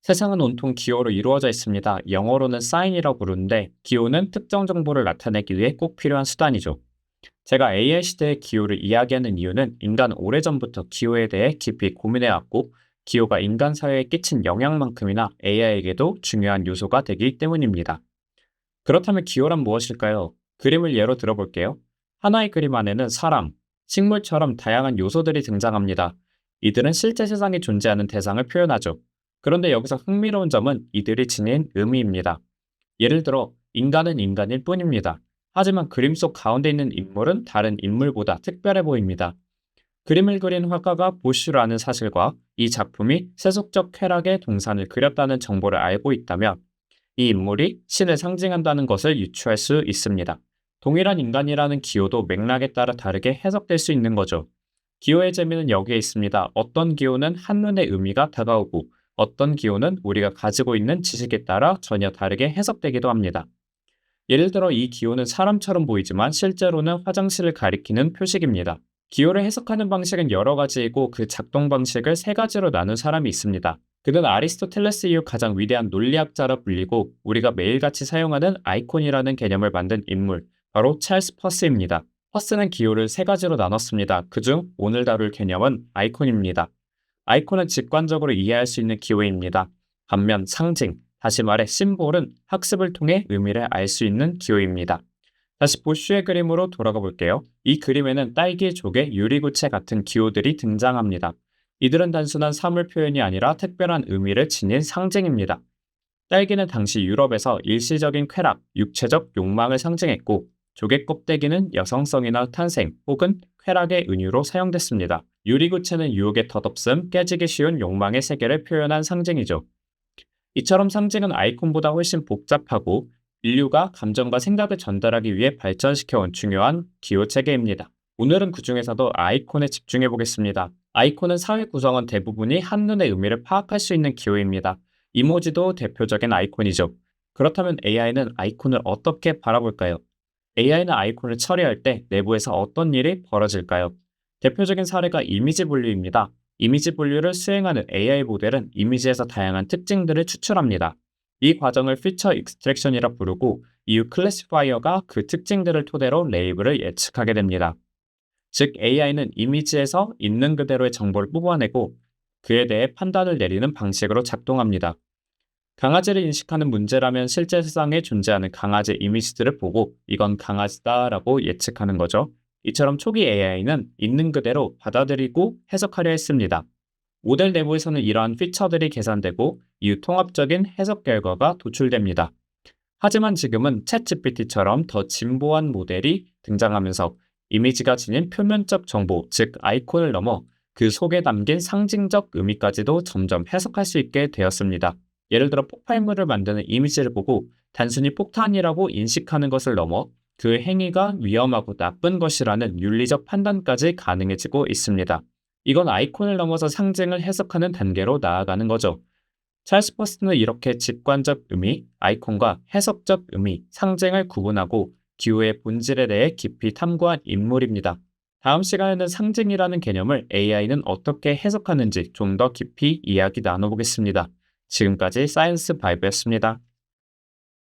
세상은 온통 기호로 이루어져 있습니다. 영어로는 사인이라고 부르는데 기호는 특정 정보를 나타내기 위해 꼭 필요한 수단이죠. 제가 AI 시대의 기호를 이야기하는 이유는 인간은 오래전부터 기호에 대해 깊이 고민해왔고 기호가 인간 사회에 끼친 영향만큼이나 AI에게도 중요한 요소가 되기 때문입니다. 그렇다면 기호란 무엇일까요? 그림을 예로 들어볼게요. 하나의 그림 안에는 사람, 식물처럼 다양한 요소들이 등장합니다. 이들은 실제 세상에 존재하는 대상을 표현하죠. 그런데 여기서 흥미로운 점은 이들이 지닌 의미입니다. 예를 들어, 인간은 인간일 뿐입니다. 하지만 그림 속 가운데 있는 인물은 다른 인물보다 특별해 보입니다. 그림을 그린 화가가 보슈라는 사실과 이 작품이 세속적 쾌락의 동산을 그렸다는 정보를 알고 있다면 이 인물이 신을 상징한다는 것을 유추할 수 있습니다. 동일한 인간이라는 기호도 맥락에 따라 다르게 해석될 수 있는 거죠. 기호의 재미는 여기에 있습니다. 어떤 기호는 한눈에 의미가 다가오고 어떤 기호는 우리가 가지고 있는 지식에 따라 전혀 다르게 해석되기도 합니다. 예를 들어 이 기호는 사람처럼 보이지만 실제로는 화장실을 가리키는 표식입니다. 기호를 해석하는 방식은 여러 가지이고 그 작동 방식을 세 가지로 나눈 사람이 있습니다. 그는 아리스토텔레스 이후 가장 위대한 논리학자라 불리고 우리가 매일같이 사용하는 아이콘이라는 개념을 만든 인물, 바로 찰스 퍼스입니다. 퍼스는 기호를 세 가지로 나눴습니다. 그중 오늘 다룰 개념은 아이콘입니다. 아이콘은 직관적으로 이해할 수 있는 기호입니다. 반면 상징, 다시 말해 심볼은 학습을 통해 의미를 알 수 있는 기호입니다. 다시 보슈의 그림으로 돌아가 볼게요. 이 그림에는 딸기, 조개, 유리구체 같은 기호들이 등장합니다. 이들은 단순한 사물 표현이 아니라 특별한 의미를 지닌 상징입니다. 딸기는 당시 유럽에서 일시적인 쾌락, 육체적 욕망을 상징했고, 조개 껍데기는 여성성이나 탄생 혹은 쾌락의 은유로 사용됐습니다. 유리구체는 유혹의 덧없음, 깨지기 쉬운 욕망의 세계를 표현한 상징이죠. 이처럼 상징은 아이콘보다 훨씬 복잡하고 인류가 감정과 생각을 전달하기 위해 발전시켜온 중요한 기호 체계입니다. 오늘은 그 중에서도 아이콘에 집중해 보겠습니다. 아이콘은 사회 구성원 대부분이 한눈에 의미를 파악할 수 있는 기호입니다. 이모지도 대표적인 아이콘이죠. 그렇다면 AI는 아이콘을 어떻게 바라볼까요? AI는 아이콘을 처리할 때 내부에서 어떤 일이 벌어질까요? 대표적인 사례가 이미지 분류입니다. 이미지 분류를 수행하는 AI 모델은 이미지에서 다양한 특징들을 추출합니다. 이 과정을 피처 익스트랙션이라 부르고 이후 클래시파이어가 그 특징들을 토대로 레이블을 예측하게 됩니다. 즉 AI는 이미지에서 있는 그대로의 정보를 뽑아내고 그에 대해 판단을 내리는 방식으로 작동합니다. 강아지를 인식하는 문제라면 실제 세상에 존재하는 강아지 이미지들을 보고 이건 강아지다라고 예측하는 거죠. 이처럼 초기 AI는 있는 그대로 받아들이고 해석하려 했습니다. 모델 내부에서는 이러한 피처들이 계산되고 이후 통합적인 해석 결과가 도출됩니다. 하지만 지금은 챗GPT처럼 더 진보한 모델이 등장하면서 이미지가 지닌 표면적 정보, 즉 아이콘을 넘어 그 속에 담긴 상징적 의미까지도 점점 해석할 수 있게 되었습니다. 예를 들어 폭발물을 만드는 이미지를 보고 단순히 폭탄이라고 인식하는 것을 넘어 그 행위가 위험하고 나쁜 것이라는 윤리적 판단까지 가능해지고 있습니다. 이건 아이콘을 넘어서 상징을 해석하는 단계로 나아가는 거죠. 찰스 퍼스트는 이렇게 직관적 의미, 아이콘과 해석적 의미, 상징을 구분하고 기호의 본질에 대해 깊이 탐구한 인물입니다. 다음 시간에는 상징이라는 개념을 AI는 어떻게 해석하는지 좀 더 깊이 이야기 나눠보겠습니다. 지금까지 사이언스 바이브였습니다.